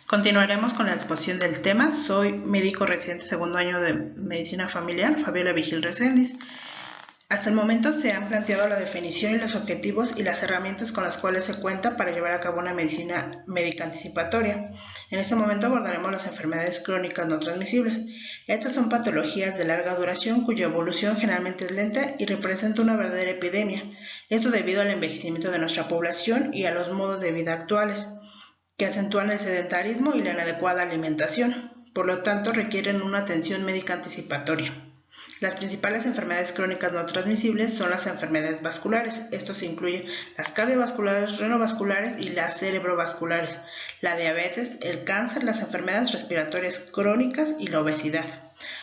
Continuaremos con la exposición del tema. Soy médico residente segundo año de Medicina Familiar, Fabiola Vigil Reséndiz. Hasta el momento se han planteado la definición y los objetivos y las herramientas con las cuales se cuenta para llevar a cabo una medicina médica anticipatoria. En este momento abordaremos las enfermedades crónicas no transmisibles. Estas son patologías de larga duración cuya evolución generalmente es lenta y representa una verdadera epidemia. Esto debido al envejecimiento de nuestra población y a los modos de vida actuales, que acentúan el sedentarismo y la inadecuada alimentación. Por lo tanto, requieren una atención médica anticipatoria. Las principales enfermedades crónicas no transmisibles son las enfermedades vasculares. Estos incluyen las cardiovasculares, renovasculares y las cerebrovasculares, la diabetes, el cáncer, las enfermedades respiratorias crónicas y la obesidad.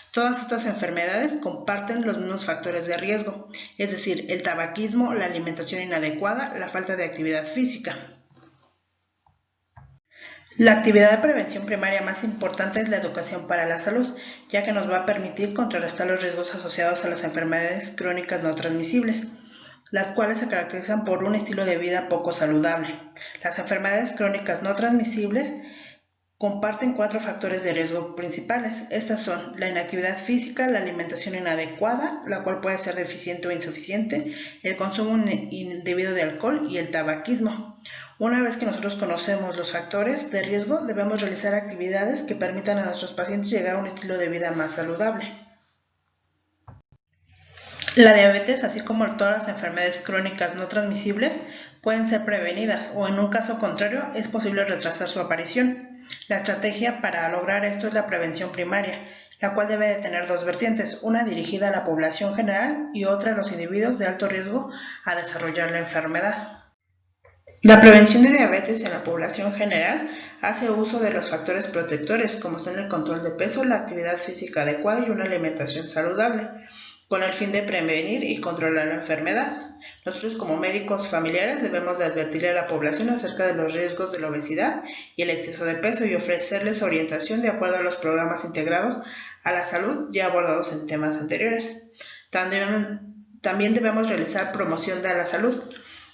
Todas estas enfermedades comparten los mismos factores de riesgo, es decir, el tabaquismo, la alimentación inadecuada, la falta de actividad física. La actividad de prevención primaria más importante es la educación para la salud, ya que nos va a permitir contrarrestar los riesgos asociados a las enfermedades crónicas no transmisibles, las cuales se caracterizan por un estilo de vida poco saludable. Las enfermedades crónicas no transmisibles comparten 4 factores de riesgo principales. Estas son la inactividad física, la alimentación inadecuada, la cual puede ser deficiente o insuficiente, el consumo indebido de alcohol y el tabaquismo. Una vez que nosotros conocemos los factores de riesgo, debemos realizar actividades que permitan a nuestros pacientes llegar a un estilo de vida más saludable. La diabetes, así como todas las enfermedades crónicas no transmisibles, pueden ser prevenidas o en un caso contrario es posible retrasar su aparición. La estrategia para lograr esto es la prevención primaria, la cual debe de tener 2 vertientes, una dirigida a la población general y otra a los individuos de alto riesgo a desarrollar la enfermedad. La prevención de diabetes en la población general hace uso de los factores protectores como son el control de peso, la actividad física adecuada y una alimentación saludable, con el fin de prevenir y controlar la enfermedad. Nosotros como médicos familiares debemos de advertirle a la población acerca de los riesgos de la obesidad y el exceso de peso y ofrecerles orientación de acuerdo a los programas integrados a la salud ya abordados en temas anteriores. También debemos realizar promoción de la salud.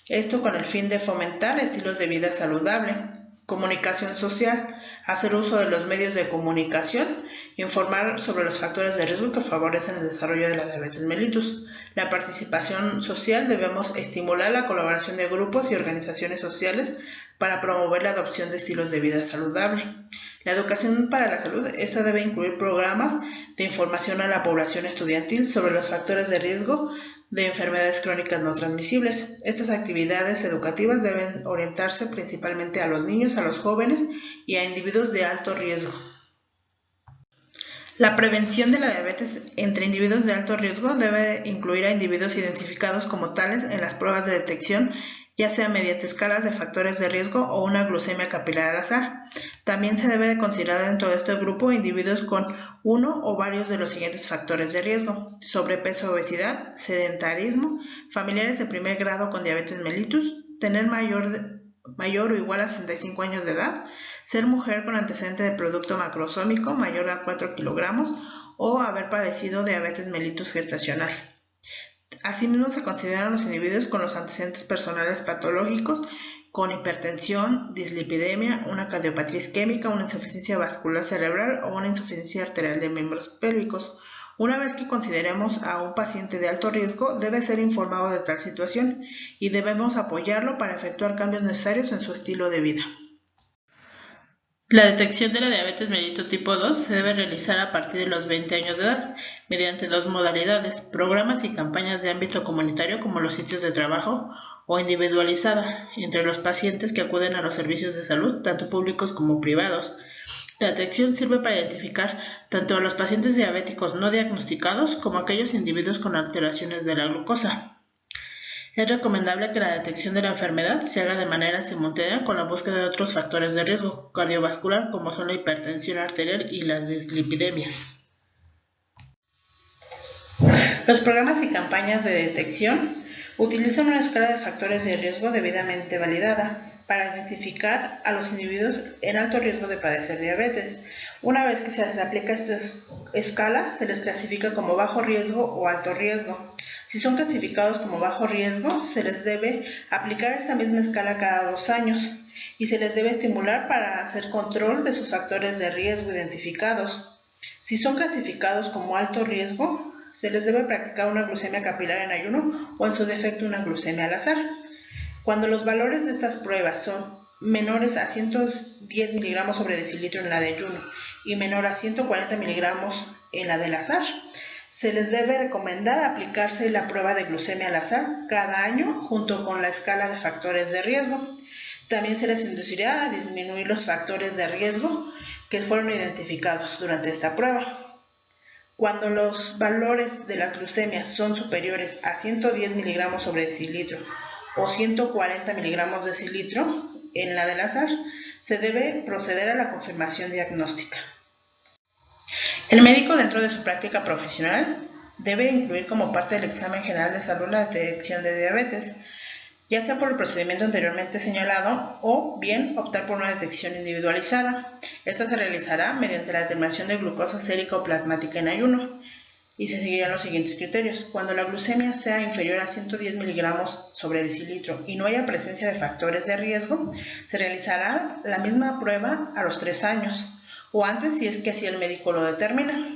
Esto con el fin de fomentar estilos de vida saludable, comunicación social, hacer uso de los medios de comunicación, informar sobre los factores de riesgo que favorecen el desarrollo de la diabetes mellitus. La participación social, debemos estimular la colaboración de grupos y organizaciones sociales para promover la adopción de estilos de vida saludable. La educación para la salud, esta debe incluir programas de información a la población estudiantil sobre los factores de riesgo de enfermedades crónicas no transmisibles. Estas actividades educativas deben orientarse principalmente a los niños, a los jóvenes y a individuos de alto riesgo. La prevención de la diabetes entre individuos de alto riesgo debe incluir a individuos identificados como tales en las pruebas de detección, ya sea mediante escalas de factores de riesgo o una glucemia capilar al azar. También se debe de considerar dentro de este grupo individuos con uno o varios de los siguientes factores de riesgo: sobrepeso, obesidad, sedentarismo, familiares de primer grado con diabetes mellitus, tener mayor o igual a 65 años de edad, ser mujer con antecedente de producto macrosómico mayor a 4 kilogramos o haber padecido diabetes mellitus gestacional. Asimismo, se consideran los individuos con los antecedentes personales patológicos con hipertensión, dislipidemia, una cardiopatía isquémica, una insuficiencia vascular cerebral o una insuficiencia arterial de miembros pélvicos. Una vez que consideremos a un paciente de alto riesgo, debe ser informado de tal situación y debemos apoyarlo para efectuar cambios necesarios en su estilo de vida. La detección de la diabetes mellitus tipo 2 se debe realizar a partir de los 20 años de edad, mediante 2 modalidades: programas y campañas de ámbito comunitario como los sitios de trabajo o individualizada, entre los pacientes que acuden a los servicios de salud, tanto públicos como privados. La detección sirve para identificar tanto a los pacientes diabéticos no diagnosticados como a aquellos individuos con alteraciones de la glucosa. Es recomendable que la detección de la enfermedad se haga de manera simultánea con la búsqueda de otros factores de riesgo cardiovascular como son la hipertensión arterial y las dislipidemias. Los programas y campañas de detección utilizan una escala de factores de riesgo debidamente validada para identificar a los individuos en alto riesgo de padecer diabetes. Una vez que se les aplica esta escala, se les clasifica como bajo riesgo o alto riesgo. Si son clasificados como bajo riesgo, se les debe aplicar esta misma escala cada 2 años y se les debe estimular para hacer control de sus factores de riesgo identificados. Si son clasificados como alto riesgo, se les debe practicar una glucemia capilar en ayuno o en su defecto una glucemia al azar. Cuando los valores de estas pruebas son menores a 110 miligramos sobre decilitro en la de ayuno y menor a 140 miligramos en la del azar, se les debe recomendar aplicarse la prueba de glucemia al azar cada año junto con la escala de factores de riesgo. También se les inducirá a disminuir los factores de riesgo que fueron identificados durante esta prueba. Cuando los valores de las glucemias son superiores a 110 miligramos sobre decilitro o 140 miligramos de decilitro en la del azar, se debe proceder a la confirmación diagnóstica. El médico, dentro de su práctica profesional, debe incluir como parte del examen general de salud la detección de diabetes, ya sea por el procedimiento anteriormente señalado o bien optar por una detección individualizada. Esta se realizará mediante la determinación de glucosa sérica o plasmática en ayuno y se seguirán los siguientes criterios. Cuando la glucemia sea inferior a 110 miligramos sobre decilitro y no haya presencia de factores de riesgo, se realizará la misma prueba a los 3 años o antes si es que así el médico lo determina.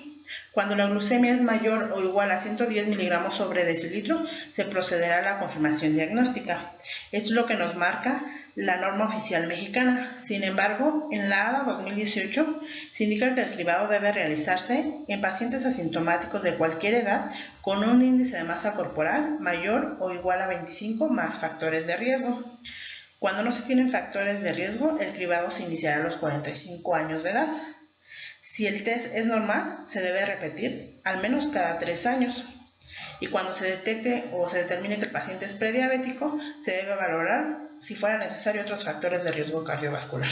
Cuando la glucemia es mayor o igual a 110 miligramos sobre decilitro, se procederá a la confirmación diagnóstica. Esto es lo que nos marca la norma oficial mexicana. Sin embargo, en la ADA 2018 se indica que el cribado debe realizarse en pacientes asintomáticos de cualquier edad con un índice de masa corporal mayor o igual a 25 más factores de riesgo. Cuando no se tienen factores de riesgo, el cribado se iniciará a los 45 años de edad. Si el test es normal, se debe repetir al menos cada 3 años. Y cuando se detecte o se determine que el paciente es prediabético, se debe valorar si fuera necesario otros factores de riesgo cardiovascular.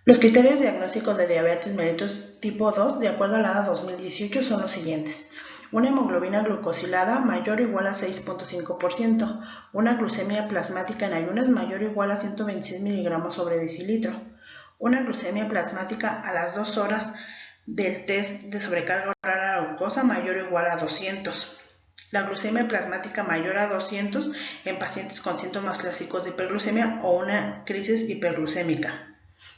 Los criterios diagnósticos de diabetes mellitus tipo 2, de acuerdo a la ADA 2018, son los siguientes. Una hemoglobina glucosilada mayor o igual a 6.5%, una glucemia plasmática en ayunas mayor o igual a 126 miligramos sobre decilitro, una glucemia plasmática a las 2 horas del test de sobrecarga oral a la glucosa mayor o igual a 200. La glucemia plasmática mayor a 200 en pacientes con síntomas clásicos de hiperglucemia o una crisis hiperglucémica.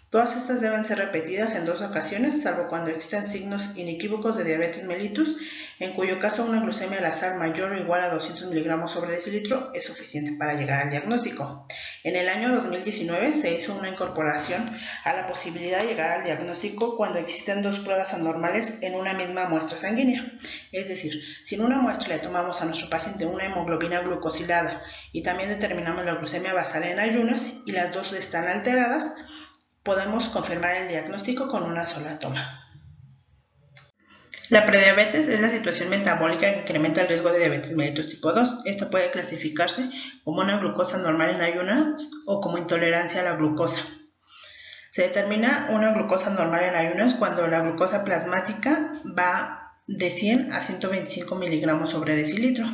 Todas estas deben ser repetidas en 2 ocasiones, salvo cuando existan signos inequívocos de diabetes mellitus, en cuyo caso una glucemia al azar mayor o igual a 200 miligramos sobre decilitro es suficiente para llegar al diagnóstico. En el año 2019 se hizo una incorporación a la posibilidad de llegar al diagnóstico cuando existen 2 pruebas anormales en una misma muestra sanguínea. Es decir, si en una muestra le tomamos a nuestro paciente una hemoglobina glucosilada y también determinamos la glucemia basal en ayunas y las 2 están alteradas, podemos confirmar el diagnóstico con una sola toma. La prediabetes es la situación metabólica que incrementa el riesgo de diabetes mellitus tipo 2. Esto puede clasificarse como una glucosa normal en ayunas o como intolerancia a la glucosa. Se determina una glucosa normal en ayunas cuando la glucosa plasmática va de 100 a 125 miligramos sobre decilitro,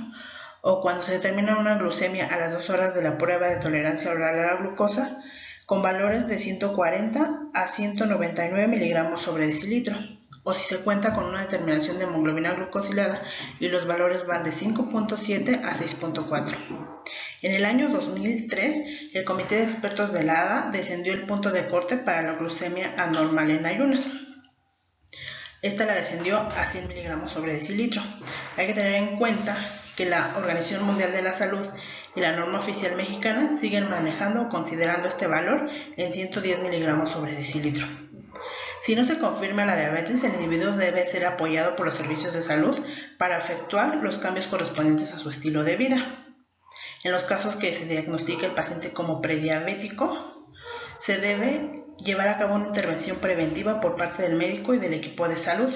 o cuando se determina una glucemia a las 2 horas de la prueba de tolerancia oral a la glucosa con valores de 140 a 199 miligramos sobre decilitro, o si se cuenta con una determinación de hemoglobina glucosilada y los valores van de 5.7 a 6.4. En el año 2003, el Comité de Expertos de la ADA descendió el punto de corte para la glucemia anormal en ayunas. Esta la descendió a 100 miligramos sobre decilitro. Hay que tener en cuenta que la Organización Mundial de la Salud y la norma oficial mexicana siguen manejando o considerando este valor en 110 miligramos sobre decilitro. Si no se confirma la diabetes, el individuo debe ser apoyado por los servicios de salud para efectuar los cambios correspondientes a su estilo de vida. En los casos que se diagnostique el paciente como prediabético, se debe llevar a cabo una intervención preventiva por parte del médico y del equipo de salud.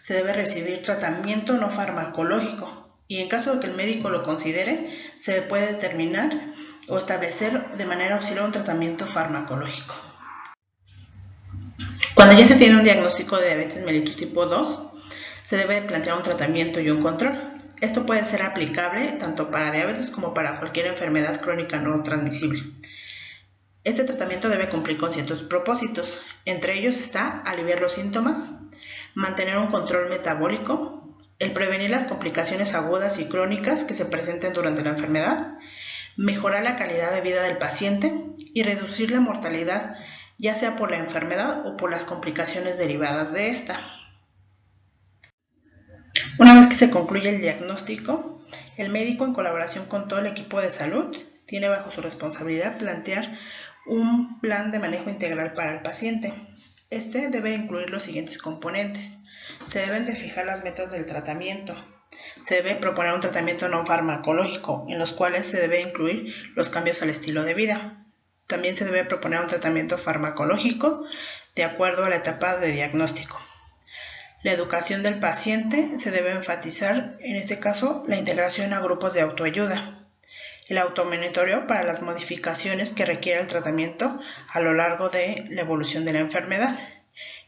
Se debe recibir tratamiento no farmacológico y en caso de que el médico lo considere, se puede determinar o establecer de manera auxiliar un tratamiento farmacológico. Cuando ya se tiene un diagnóstico de diabetes mellitus tipo 2, se debe plantear un tratamiento y un control. Esto puede ser aplicable tanto para diabetes como para cualquier enfermedad crónica no transmisible. Este tratamiento debe cumplir con ciertos propósitos. Entre ellos está aliviar los síntomas, mantener un control metabólico, el prevenir las complicaciones agudas y crónicas que se presenten durante la enfermedad, mejorar la calidad de vida del paciente y reducir la mortalidad, ya sea por la enfermedad o por las complicaciones derivadas de esta. Una vez que se concluye el diagnóstico, el médico, en colaboración con todo el equipo de salud, tiene bajo su responsabilidad plantear un plan de manejo integral para el paciente. Este debe incluir los siguientes componentes. Se deben de fijar las metas del tratamiento. Se debe proponer un tratamiento no farmacológico, en los cuales se debe incluir los cambios al estilo de vida. También se debe proponer un tratamiento farmacológico de acuerdo a la etapa de diagnóstico. La educación del paciente se debe enfatizar, en este caso, la integración a grupos de autoayuda. El automonitoreo para las modificaciones que requiere el tratamiento a lo largo de la evolución de la enfermedad.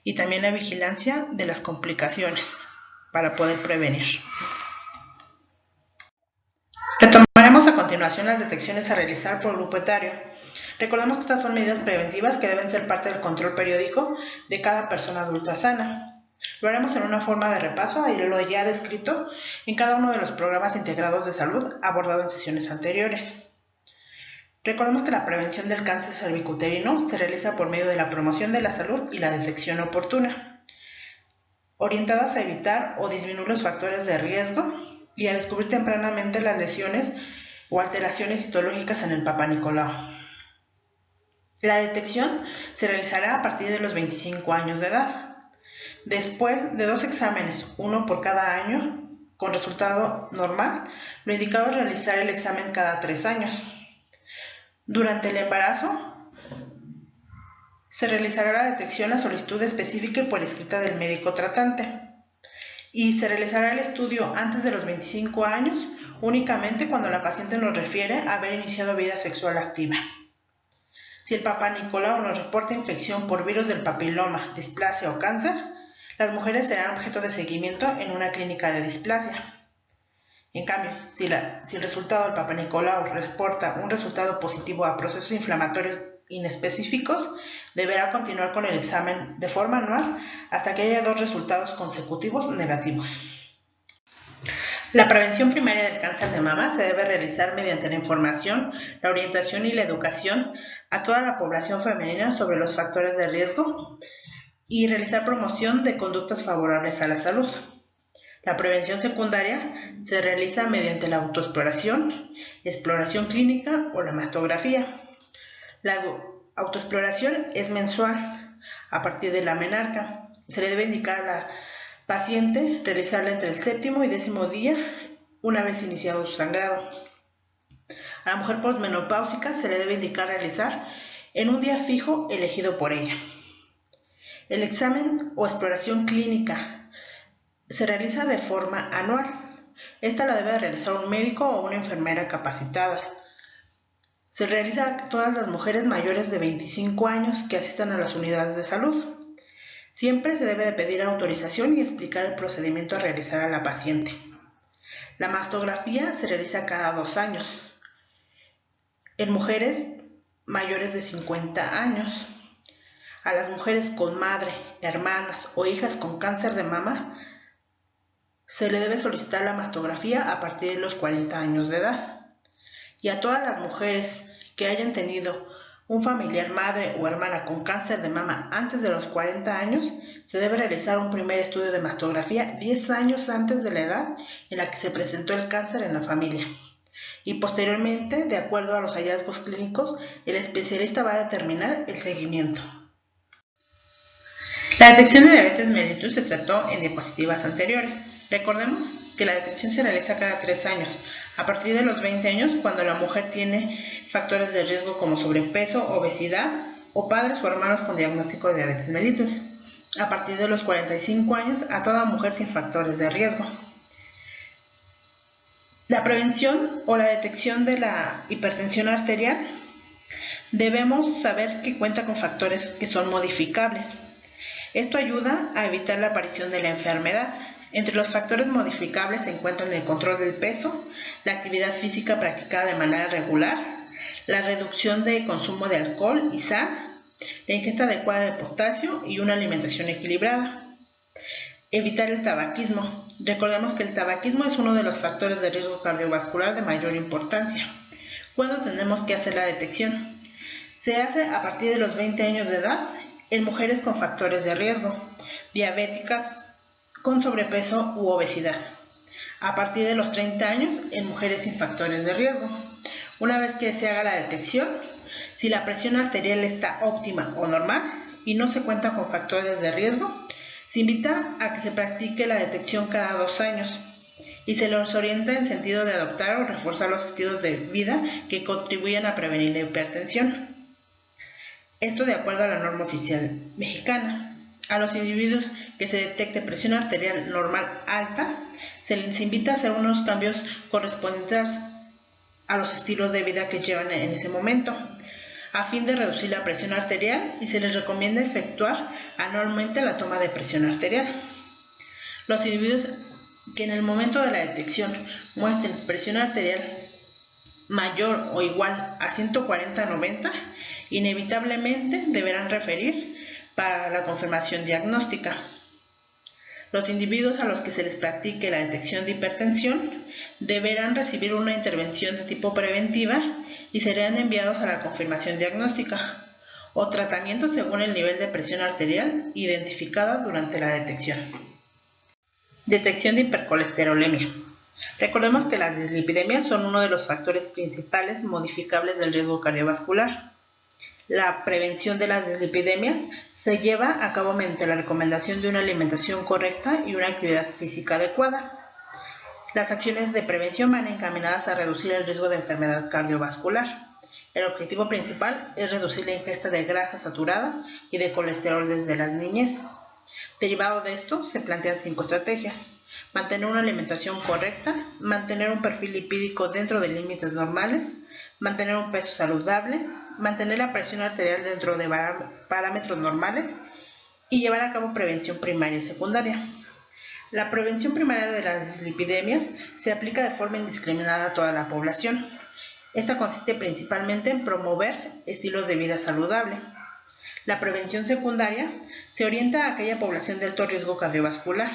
Y también la vigilancia de las complicaciones para poder prevenir. Retomaremos a continuación las detecciones a realizar por grupo etario. Recordemos que estas son medidas preventivas que deben ser parte del control periódico de cada persona adulta sana. Lo haremos en una forma de repaso y lo ya descrito en cada uno de los programas integrados de salud abordado en sesiones anteriores. Recordemos que la prevención del cáncer cervicuterino se realiza por medio de la promoción de la salud y la detección oportuna, orientadas a evitar o disminuir los factores de riesgo y a descubrir tempranamente las lesiones o alteraciones citológicas en el Papá Nicolau. La detección se realizará a partir de los 25 años de edad. Después de 2 exámenes, uno por cada año, con resultado normal, lo indicado es realizar el examen cada 3 años. Durante el embarazo, se realizará la detección a solicitud específica y por escrita del médico tratante. Y se realizará el estudio antes de los 25 años, únicamente cuando la paciente nos refiere a haber iniciado vida sexual activa. Si el Papá Nicolau nos reporta infección por virus del papiloma, displasia o cáncer, las mujeres serán objeto de seguimiento en una clínica de displasia. En cambio, si el resultado del Papá Nicolau reporta un resultado positivo a procesos inflamatorios inespecíficos, deberá continuar con el examen de forma anual hasta que haya 2 resultados consecutivos negativos. La prevención primaria del cáncer de mama se debe realizar mediante la información, la orientación y la educación a toda la población femenina sobre los factores de riesgo y realizar promoción de conductas favorables a la salud. La prevención secundaria se realiza mediante la autoexploración, exploración clínica o la mastografía. La autoexploración es mensual a partir de la menarca. Se le debe indicar a la paciente realizarla entre el 7º y 10º día una vez iniciado su sangrado. A la mujer posmenopáusica se le debe indicar realizar en un día fijo elegido por ella. El examen o exploración clínica se realiza de forma anual. Esta la debe realizar un médico o una enfermera capacitadas. Se realiza a todas las mujeres mayores de 25 años que asistan a las unidades de salud. Siempre se debe de pedir autorización y explicar el procedimiento a realizar a la paciente. La mastografía se realiza cada 2 años. En mujeres mayores de 50 años. A las mujeres con madre, hermanas o hijas con cáncer de mama se le debe solicitar la mastografía a partir de los 40 años de edad. Y a todas las mujeres que hayan tenido un familiar madre o hermana con cáncer de mama antes de los 40 años, se debe realizar un primer estudio de mastografía 10 años antes de la edad en la que se presentó el cáncer en la familia. Y posteriormente, de acuerdo a los hallazgos clínicos, el especialista va a determinar el seguimiento. La detección de diabetes mellitus se trató en diapositivas anteriores. Recordemos que la detección se realiza cada 3 años, a partir de los 20 años cuando la mujer tiene factores de riesgo como sobrepeso, obesidad o padres o hermanos con diagnóstico de diabetes mellitus. A partir de los 45 años a toda mujer sin factores de riesgo. La prevención o la detección de la hipertensión arterial debemos saber que cuenta con factores que son modificables. Esto ayuda a evitar la aparición de la enfermedad. Entre los factores modificables se encuentran el control del peso, la actividad física practicada de manera regular, la reducción de consumo de alcohol y sal, la ingesta adecuada de potasio y una alimentación equilibrada. Evitar el tabaquismo. Recordemos que el tabaquismo es uno de los factores de riesgo cardiovascular de mayor importancia. ¿Cuándo tenemos que hacer la detección? Se hace a partir de los 20 años de edad en mujeres con factores de riesgo, diabéticas, con sobrepeso u obesidad. A partir de los 30 años en mujeres sin factores de riesgo. Una vez que se haga la detección, si la presión arterial está óptima o normal y no se cuenta con factores de riesgo, se invita a que se practique la detección cada 2 años y se los orienta en sentido de adoptar o reforzar los estilos de vida que contribuyan a prevenir la hipertensión. Esto de acuerdo a la norma oficial mexicana. A los individuos que se detecte presión arterial normal alta, se les invita a hacer unos cambios correspondientes a los estilos de vida que llevan en ese momento, a fin de reducir la presión arterial, y se les recomienda efectuar anualmente la toma de presión arterial. Los individuos que en el momento de la detección muestren presión arterial mayor o igual a 140/90, inevitablemente deberán referir para la confirmación diagnóstica. Los individuos a los que se les practique la detección de hipertensión deberán recibir una intervención de tipo preventiva y serán enviados a la confirmación diagnóstica o tratamiento según el nivel de presión arterial identificada durante la detección. Detección de hipercolesterolemia. Recordemos que las dislipidemias son uno de los factores principales modificables del riesgo cardiovascular. La prevención de las dislipidemias se lleva a cabo mediante la recomendación de una alimentación correcta y una actividad física adecuada. Las acciones de prevención van encaminadas a reducir el riesgo de enfermedad cardiovascular. El objetivo principal es reducir la ingesta de grasas saturadas y de colesterol desde la niñez. Derivado de esto, se plantean 5 estrategias: mantener una alimentación correcta, mantener un perfil lipídico dentro de límites normales, mantener un peso saludable, mantener la presión arterial dentro de parámetros normales y llevar a cabo prevención primaria y secundaria. La prevención primaria de las dislipidemias se aplica de forma indiscriminada a toda la población. Esta consiste principalmente en promover estilos de vida saludable. La prevención secundaria se orienta a aquella población de alto riesgo cardiovascular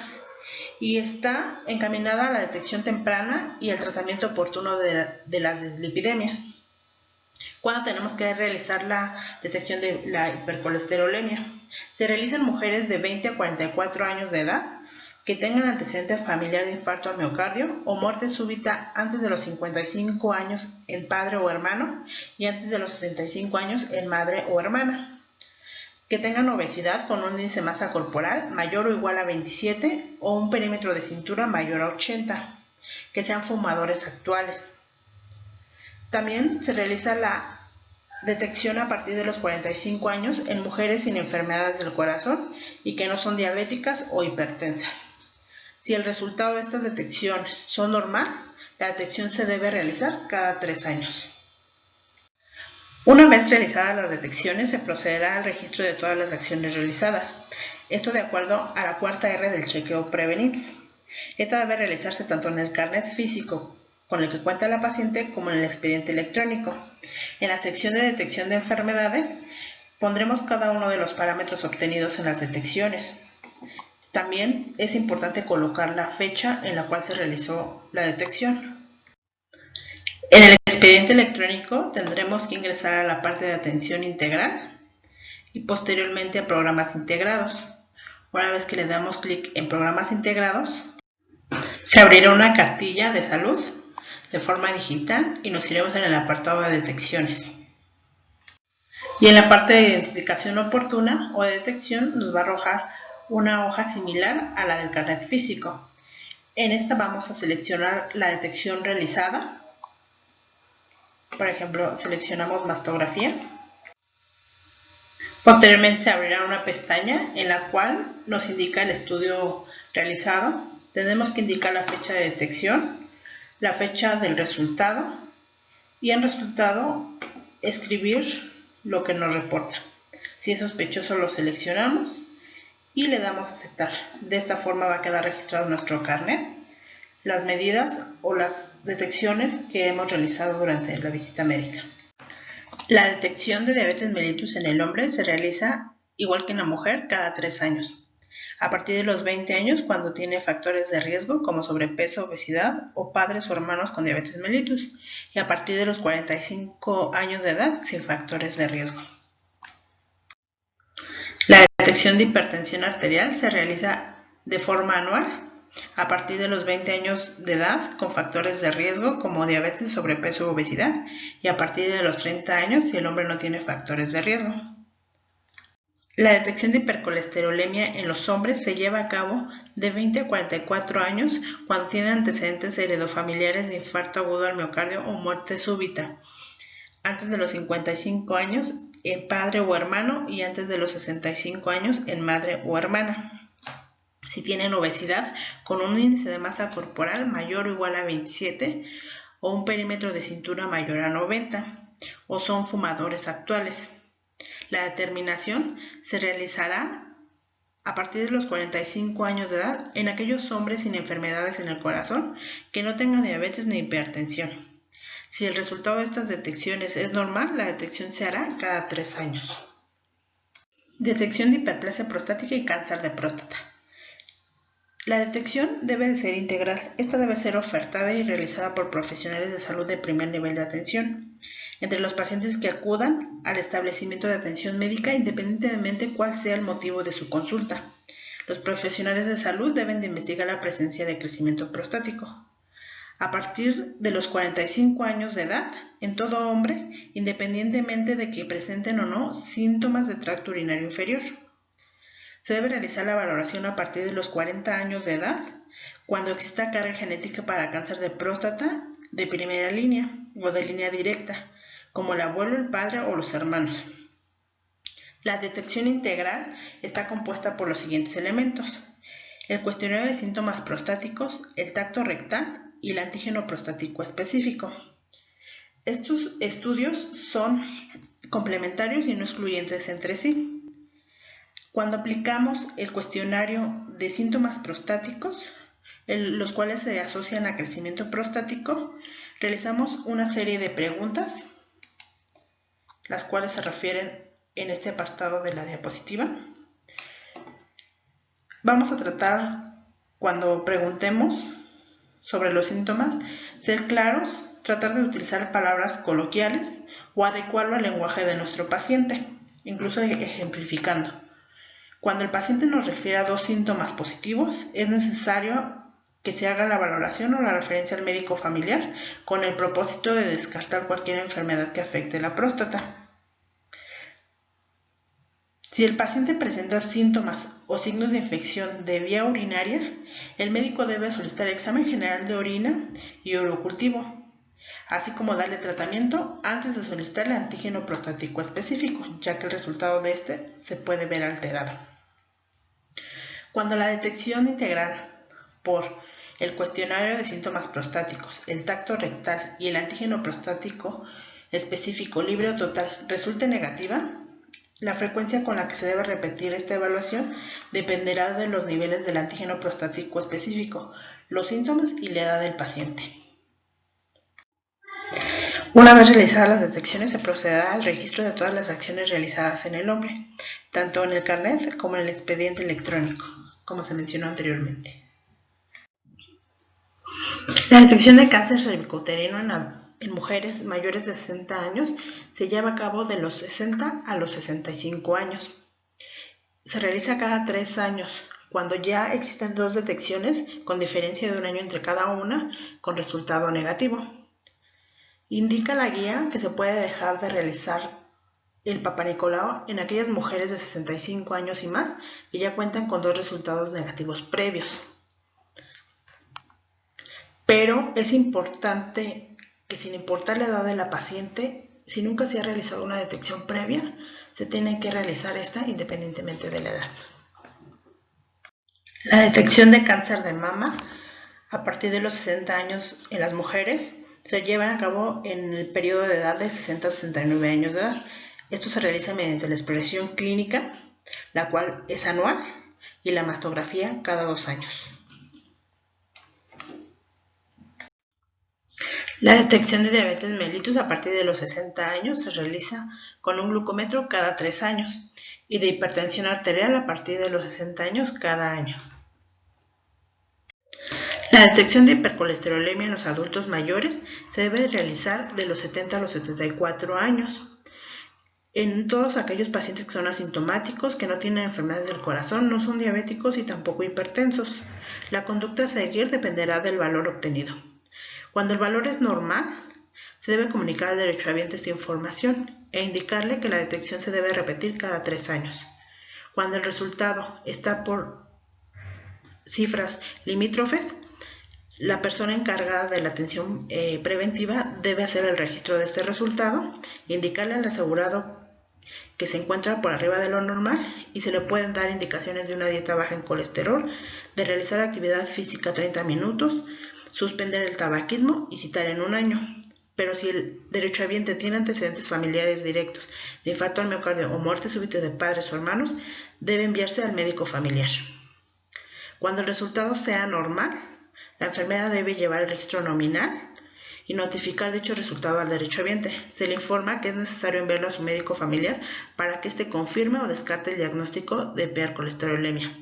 y está encaminada a la detección temprana y el tratamiento oportuno de las dislipidemias. ¿Cuándo tenemos que realizar la detección de la hipercolesterolemia? Se realiza en mujeres de 20 a 44 años de edad que tengan antecedente familiar de infarto al miocardio o muerte súbita antes de los 55 años en padre o hermano y antes de los 65 años en madre o hermana. Que tengan obesidad con un índice de masa corporal mayor o igual a 27 o un perímetro de cintura mayor a 80. Que sean fumadores actuales. También se realiza la detección a partir de los 45 años en mujeres sin enfermedades del corazón y que no son diabéticas o hipertensas. Si el resultado de estas detecciones son normal, la detección se debe realizar cada 3 años. Una vez realizadas las detecciones, se procederá al registro de todas las acciones realizadas. Esto de acuerdo a la cuarta R del chequeo Prevenims. Esta debe realizarse tanto en el carnet físico con el que cuenta la paciente como en el expediente electrónico. En la sección de detección de enfermedades pondremos cada uno de los parámetros obtenidos en las detecciones. También es importante colocar la fecha en la cual se realizó la detección. En el expediente electrónico tendremos que ingresar a la parte de atención integral y posteriormente a programas integrados. Una vez que le damos clic en programas integrados, se abrirá una cartilla de salud de forma digital y nos iremos en el apartado de detecciones. Y en la parte de identificación oportuna o de detección nos va a arrojar una hoja similar a la del carnet físico. En esta vamos a seleccionar la detección realizada. Por ejemplo, seleccionamos mastografía. Posteriormente se abrirá una pestaña en la cual nos indica el estudio realizado. Tenemos que indicar la fecha de detección, la fecha del resultado y en resultado escribir lo que nos reporta. Si es sospechoso lo seleccionamos y le damos a aceptar. De esta forma va a quedar registrado nuestro carnet, las medidas o las detecciones que hemos realizado durante la visita médica. La detección de diabetes mellitus en el hombre se realiza igual que en la mujer cada 3 años. A partir de los 20 años, cuando tiene factores de riesgo como sobrepeso, obesidad o padres o hermanos con diabetes mellitus, y a partir de los 45 años de edad sin factores de riesgo. La detección de hipertensión arterial se realiza de forma anual a partir de los 20 años de edad con factores de riesgo como diabetes, sobrepeso u obesidad, y a partir de los 30 años si el hombre no tiene factores de riesgo. La detección de hipercolesterolemia en los hombres se lleva a cabo de 20 a 44 años cuando tienen antecedentes heredofamiliares de infarto agudo al miocardio o muerte súbita, antes de los 55 años en padre o hermano y antes de los 65 años en madre o hermana. Si tienen obesidad con un índice de masa corporal mayor o igual a 27 o un perímetro de cintura mayor a 90 o son fumadores actuales. La determinación se realizará a partir de los 45 años de edad en aquellos hombres sin enfermedades en el corazón que no tengan diabetes ni hipertensión. Si el resultado de estas detecciones es normal, la detección se hará cada 3 años. Detección de hiperplasia prostática y cáncer de próstata. La detección debe de ser integral. Esta debe ser ofertada y realizada por profesionales de salud de primer nivel de atención entre los pacientes que acudan al establecimiento de atención médica independientemente cuál sea el motivo de su consulta. Los profesionales de salud deben de investigar la presencia de crecimiento prostático. A partir de los 45 años de edad, en todo hombre, independientemente de que presenten o no síntomas de tracto urinario inferior. Se debe realizar la valoración a partir de los 40 años de edad, cuando exista carga genética para cáncer de próstata de primera línea o de línea directa, como el abuelo, el padre o los hermanos. La detección integral está compuesta por los siguientes elementos: el cuestionario de síntomas prostáticos, el tacto rectal y el antígeno prostático específico. Estos estudios son complementarios y no excluyentes entre sí. Cuando aplicamos el cuestionario de síntomas prostáticos, los cuales se asocian a crecimiento prostático, realizamos una serie de preguntas, las cuales se refieren en este apartado de la diapositiva. Vamos a tratar, cuando preguntemos sobre los síntomas, ser claros, tratar de utilizar palabras coloquiales o adecuarlo al lenguaje de nuestro paciente, incluso ejemplificando. Cuando el paciente nos refiere a 2 síntomas positivos, es necesario que se haga la valoración o la referencia al médico familiar con el propósito de descartar cualquier enfermedad que afecte la próstata. Si el paciente presenta síntomas o signos de infección de vía urinaria, el médico debe solicitar examen general de orina y urocultivo, así como darle tratamiento antes de solicitar el antígeno prostático específico, ya que el resultado de este se puede ver alterado. Cuando la detección integral por el cuestionario de síntomas prostáticos, el tacto rectal y el antígeno prostático específico libre o total resulte negativa, la frecuencia con la que se debe repetir esta evaluación dependerá de los niveles del antígeno prostático específico, los síntomas y la edad del paciente. Una vez realizadas las detecciones, se procederá al registro de todas las acciones realizadas en el hombre, tanto en el carnet como en el expediente electrónico, como se mencionó anteriormente. La detección de cáncer cervicouterino en mujeres mayores de 60 años se lleva a cabo de los 60 a los 65 años. Se realiza cada 3 años, cuando ya existen 2 detecciones con diferencia de 1 año entre cada una, con resultado negativo. Indica la guía que se puede dejar de realizar el Papanicolau en aquellas mujeres de 65 años y más que ya cuentan con 2 resultados negativos previos. Pero es importante que, sin importar la edad de la paciente, si nunca se ha realizado una detección previa, se tiene que realizar esta independientemente de la edad. La detección de cáncer de mama a partir de los 60 años en las mujeres se lleva a cabo en el periodo de edad de 60 a 69 años de edad. Esto se realiza mediante la exploración clínica, la cual es anual, y la mastografía cada 2 años. La detección de diabetes mellitus a partir de los 60 años se realiza con un glucómetro cada 3 años, y de hipertensión arterial a partir de los 60 años cada año. La detección de hipercolesterolemia en los adultos mayores se debe realizar de los 70 a los 74 años. En todos aquellos pacientes que son asintomáticos, que no tienen enfermedades del corazón, no son diabéticos y tampoco hipertensos. La conducta a seguir dependerá del valor obtenido. Cuando el valor es normal, se debe comunicar al derechohabiente esta información e indicarle que la detección se debe repetir cada 3 años. Cuando el resultado está por cifras limítrofes, la persona encargada de la atención preventiva debe hacer el registro de este resultado, indicarle al asegurado que se encuentra por arriba de lo normal y se le pueden dar indicaciones de una dieta baja en colesterol, de realizar actividad física 30 minutos, suspender el tabaquismo y citar en un año. Pero si el derechohabiente tiene antecedentes familiares directos de infarto al miocardio o muerte súbita de padres o hermanos, debe enviarse al médico familiar. Cuando el resultado sea normal, la enfermera debe llevar el registro nominal y notificar dicho resultado al derechohabiente. Se le informa que es necesario enviarlo a su médico familiar para que éste confirme o descarte el diagnóstico de hipercolesterolemia.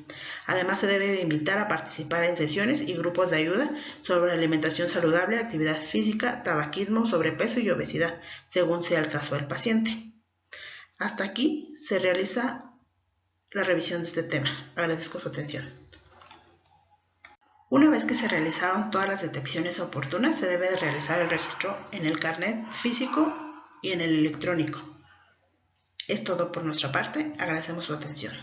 Además, se debe invitar a participar en sesiones y grupos de ayuda sobre alimentación saludable, actividad física, tabaquismo, sobrepeso y obesidad, según sea el caso del paciente. Hasta aquí se realiza la revisión de este tema. Agradezco su atención. Una vez que se realizaron todas las detecciones oportunas, se debe de realizar el registro en el carnet físico y en el electrónico. Es todo por nuestra parte. Agradecemos su atención.